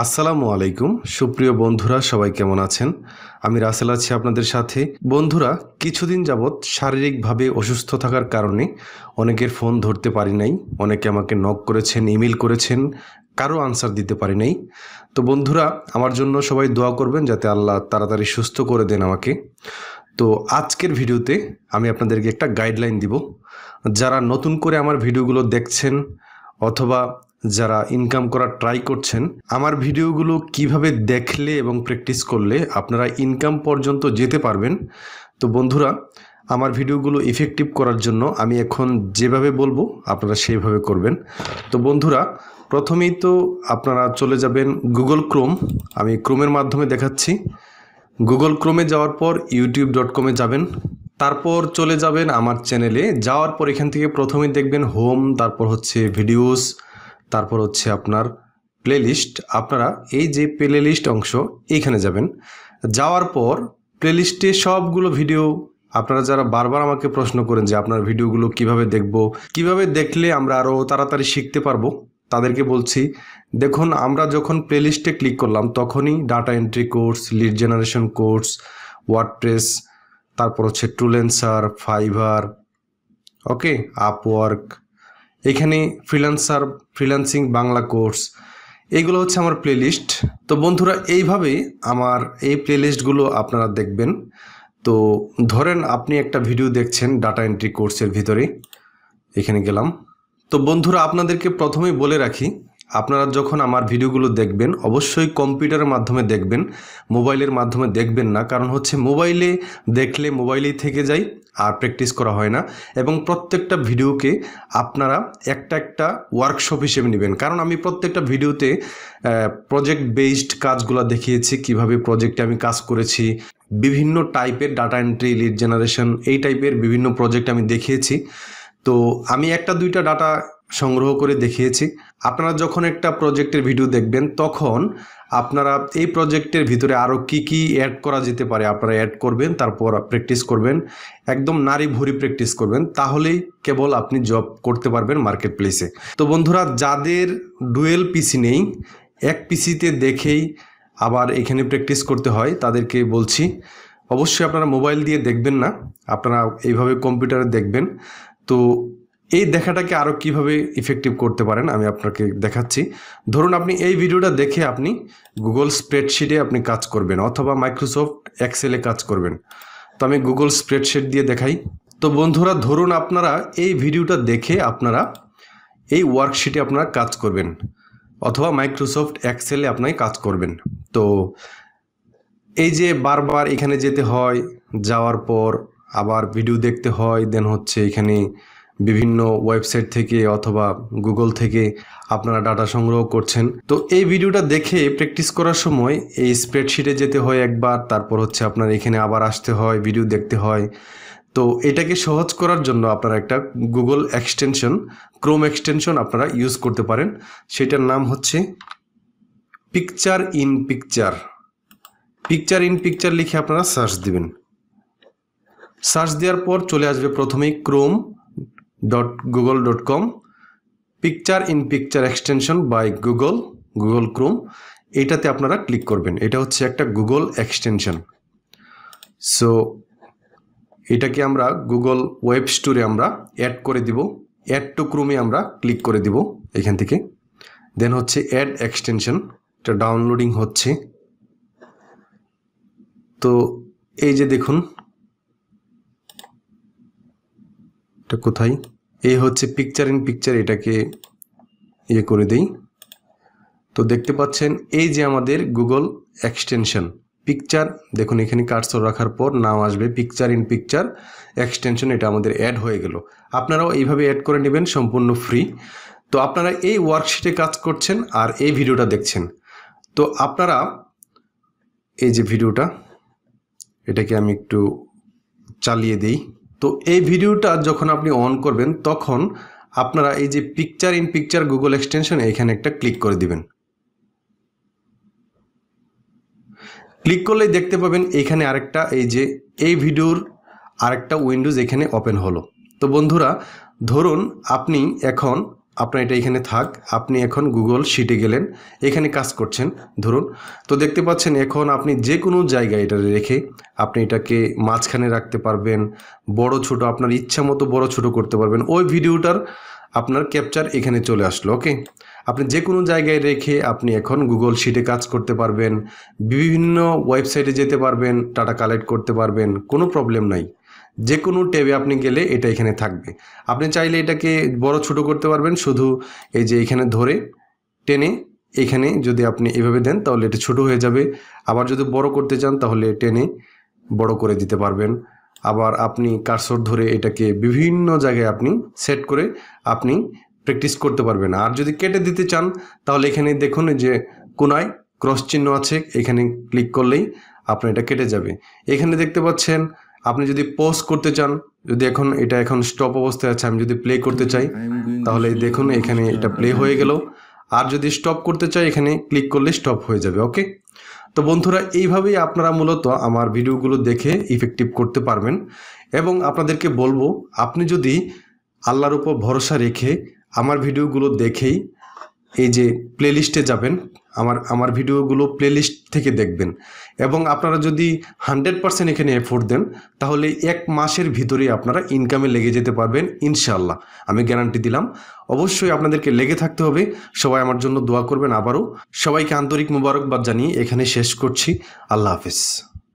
আসসালামু আলাইকুম সুপ্রিয় বন্ধুরা, সবাই কেমন আছেন? আমি রাসেল আছি আপনাদের সাথে। বন্ধুরা, কিছুদিন যাবৎ শারীরিকভাবে অসুস্থ থাকার কারণে অনেকের ফোন ধরতে পারি নাই। অনেকে আমাকে নক করেছেন, ইমেল করেছেন, কারো আনসার দিতে পারি নাই। তো বন্ধুরা, আমার জন্য সবাই দোয়া করবেন যাতে আল্লাহ তাড়াতাড়ি সুস্থ করে দেন আমাকে। তো আজকের ভিডিওতে আমি আপনাদেরকে একটা গাইডলাইন দিব। যারা নতুন করে আমার ভিডিওগুলো দেখছেন অথবা যারা ইনকাম করার ট্রাই করছেন, আমার ভিডিওগুলো কিভাবে দেখলে এবং প্র্যাকটিস করলে আপনারা ইনকাম পর্যন্ত যেতে পারবেন। তো বন্ধুরা, আমার ভিডিওগুলো ইফেক্টিভ করার জন্য আমি এখন যেভাবে বলবো আপনারা সেইভাবে করবেন। তো বন্ধুরা, প্রথমেই তো আপনারা চলে যাবেন গুগল ক্রোম। আমি ক্রোমের মাধ্যমে দেখাচ্ছি। গুগল ক্রোমে যাওয়ার পর youtube.com-এ যাবেন, তারপর চলে যাবেন আমার চ্যানেলে। যাওয়ার পর এখান থেকে প্রথমেই দেখবেন হোম, তারপর হচ্ছে ভিডিওস, তারপর হচ্ছে আপনার প্লেলিস্ট। আপনারা এই যে প্লেলিস্ট অংশ এইখানে যাবেন। যাওয়ার পর প্লেলিস্টে সবগুলো ভিডিও, আপনারা যারা বারবার আমাকে প্রশ্ন করেন যে আপনার ভিডিওগুলো কিভাবে দেখব, কিভাবে দেখলে আমরা আরও তাড়াতাড়ি শিখতে পারবো, তাদেরকে বলছি, দেখুন আমরা যখন প্লেলিস্টে ক্লিক করলাম তখনই data entry course, lead generation course, WordPress, তারপর হচ্ছে ট্রুলেন্সার, ফাইবার, ওকে, আপওয়ার্ক, এখানে ফ্রিল্যান্সিং বাংলা কোর্স, এইগুলো হচ্ছে আমার প্লেলিস্ট। তো বন্ধুরা, এইভাবে আমার এই প্লেলিস্টগুলো আপনারা দেখবেন। তো ধরেন আপনি একটা ভিডিও দেখছেন ডাটা এন্ট্রি কোর্সের ভিতরে, এখানে গেলাম। তো বন্ধুরা, আপনাদেরকে প্রথমেই বলে রাখি, আপনারা যখন আমার ভিডিওগুলো দেখবেন অবশ্যই কম্পিউটারের মাধ্যমে দেখবেন, মোবাইলের মাধ্যমে দেখবেন না। কারণ হচ্ছে মোবাইলে দেখলে মোবাইলেই থেকে যায় আর প্র্যাকটিস করা হয় না। এবং প্রত্যেকটা ভিডিওকে আপনারা একটা একটা ওয়ার্কশপ হিসেবে নেবেন। কারণ আমি প্রত্যেকটা ভিডিওতে প্রজেক্ট বেসড কাজগুলো দেখিয়েছি, কিভাবে প্রজেক্টে আমি কাজ করেছি, বিভিন্ন টাইপের ডাটা এন্ট্রি, লিড জেনারেশন, এই টাইপের বিভিন্ন প্রজেক্ট আমি দেখিয়েছি। তো আমি একটা দুইটা ডাটা সংগ্রহ করে দেখিয়েছি। আপনারা যখন একটা প্রজেক্টের ভিডিও দেখবেন তখন আপনারা এই প্রজেক্টের ভিতরে আরও কি কি অ্যাড করা যেতে পারে আপনারা অ্যাড করবেন, তারপর প্র্যাকটিস করবেন, একদম নাড়ি ভুড়ি প্র্যাকটিস করবেন, তাহলেই কেবল আপনি জব করতে পারবেন মার্কেট প্লেসে। তো বন্ধুরা, যাদের ডুয়েল পিসি নেই, এক পিসিতে দেখেই আবার এখানে প্র্যাকটিস করতে হয়, তাদেরকে বলছি অবশ্যই আপনারা মোবাইল দিয়ে দেখবেন না, আপনারা এইভাবে কম্পিউটারে দেখবেন। তো এই দেখাটাকে আরও কিভাবে ইফেক্টিভ করতে পারেন আমি আপনাকে দেখাচ্ছি। ধরুন আপনি এই ভিডিওটা দেখে আপনি গুগল স্প্রেডশিটে আপনি কাজ করবেন অথবা মাইক্রোসফট এক্সেলে কাজ করবেন। তো আমি গুগল স্প্রেডশিট দিয়ে দেখাই। তো বন্ধুরা, ধরুন আপনারা এই ভিডিওটা দেখে আপনারা এই ওয়ার্কশিটে আপনারা কাজ করবেন অথবা মাইক্রোসফট এক্সেলে আপনাকে কাজ করবেন। তো এই যে বারবার এখানে যেতে হয়, যাওয়ার পর আবার ভিডিও দেখতে হয়, দেন হচ্ছে এখানে বিভিন্ন ওয়েবসাইট থেকে অথবা গুগল থেকে আপনারা ডাটা সংগ্রহ করছেন। তো এই ভিডিওটা দেখে প্র্যাকটিস করার সময় এই স্প্রেডশিটে যেতে হয় একবার, তারপর হচ্ছে আপনার এখানে আবার আসতে হয়, ভিডিও দেখতে হয়। তো এটাকে সহজ করার জন্য আপনারা একটা গুগল এক্সটেনশন, ক্রোম এক্সটেনশন আপনারা ইউজ করতে পারেন। সেটার নাম হচ্ছে picture in picture. Picture in picture লিখে আপনারা সার্চ দিবেন। সার্চ দেওয়ার পর চলে আসবে প্রথমেই chrome.google.com, picture in picture extension by Google Chrome. এটাতে আপনারা ক্লিক করবেন। এটা হচ্ছে একটা গুগল এক্সটেনশন। সো এটাকে আমরা গুগল ওয়েব স্টোরে আমরা অ্যাড করে দিব। অ্যাড টু ক্রোমে আমরা ক্লিক করে দিব এখান থেকে। দেন হচ্ছে অ্যাড এক্সটেনশন, এটা ডাউনলোডিং হচ্ছে। তো এই যে দেখুন, এটা কোথায়, এই হচ্ছে পিকচার ইন পিকচার, এটাকে ইয়ে করে দেই। তো দেখতে পাচ্ছেন এই যে আমাদের গুগল এক্সটেনশন পিকচার, দেখুন এখানে কার্সর রাখার পর নাম আসবে পিকচার ইন পিকচার এক্সটেনশন, এটা আমাদের অ্যাড হয়ে গেল। আপনারাও এইভাবে অ্যাড করে নেবেন, সম্পূর্ণ ফ্রি। তো আপনারা এই ওয়ার্কশিটে কাজ করছেন আর এই ভিডিওটা দেখছেন। তো আপনারা এই যে ভিডিওটা, এটাকে আমি একটু চালিয়ে দিই। তো এই ভিডিওটা যখন আপনি অন করবেন তখন আপনারা এই যে picture in picture Google extension, এখানে একটা ক্লিক করে দিবেন। ক্লিক করলেই দেখতে পাবেন এখানে আরেকটা, এই যে এই ভিডিওর আরেকটা উইন্ডোজ এখানে ওপেন হলো। তো বন্ধুরা, ধরুন আপনি এখন আপনার এটা এখানে থাক, আপনি এখন গুগল শিটে গেলেন, এখানে কাজ করছেন ধরুন। তো দেখতে পাচ্ছেন এখন আপনি যে কোনো জায়গায় এটা রেখে আপনি এটাকে মাঝখানে রাখতে পারবেন, বড় ছোট আপনার ইচ্ছা মতো বড় ছোট করতে পারবেন। ওই ভিডিওটার আপনার ক্যাপচার এখানে চলে আসলো। ওকে, আপনি যে কোনো জায়গায় রেখে আপনি এখন গুগল শিটে কাজ করতে পারবেন, বিভিন্ন ওয়েবসাইটে যেতে পারবেন, ডাটা কালেক্ট করতে পারবেন, কোনো প্রবলেম নাই। যে কোনো ট্যাবে আপনি গেলে এটা এখানে থাকবে। আপনি চাইলে এটাকে বড় ছোট করতে পারবেন, শুধু এই যে এখানে ধরে টেনে এখানে যদি আপনি এভাবে দেন তাহলে এটা ছোট হয়ে যাবে। আবার যদি বড় করতে চান তাহলে টেনে বড় করে দিতে পারবেন। আবার আপনি কার্সর ধরে এটাকে বিভিন্ন জায়গায় আপনি সেট করে আপনি প্র্যাকটিস করতে পারবেন। আর যদি কেটে দিতে চান তাহলে এখানে দেখুন যে কোনায় ক্রস চিহ্ন আছে, এখানে ক্লিক করলেই আপনার এটা কেটে যাবে। এখানে দেখতে পাচ্ছেন আপনি যদি পজ করতে চান, যদি এটা এখন স্টপ অবস্থায় আছে, আমি যদি প্লে করতে চাই তাহলে দেখুন এখানে এটা প্লে হয়ে গেল। আর যদি স্টপ করতে চাই এখানে ক্লিক করলে স্টপ হয়ে যাবে। ওকে, তো বন্ধুরা এইভাবেই আপনারা মূলত আমার ভিডিওগুলো দেখে ইফেক্টিভ করতে পারবেন। এবং আপনাদেরকে বলবো, আপনি যদি আল্লাহর উপর ভরসা রেখে আমার ভিডিওগুলো দেখেই এই যে প্লেলিস্টে যাবেন, আমার ভিডিওগুলো প্লেলিস্ট থেকে দেখবেন, এবং আপনারা যদি 100% এখানে এফোর্ট দেন তাহলে 1 মাসের ভিতরেই আপনারা ইনকামে লেগে যেতে পারবেন ইনশাআল্লাহ। আমি গ্যারান্টি দিলাম। অবশ্যই আপনাদেরকে লেগে থাকতে হবে। সবাই আমার জন্য দোয়া করবেন। আবারও সবাইকে আন্তরিক মোবারকবাদ জানিয়ে এখানে শেষ করছি। আল্লাহ হাফেজ।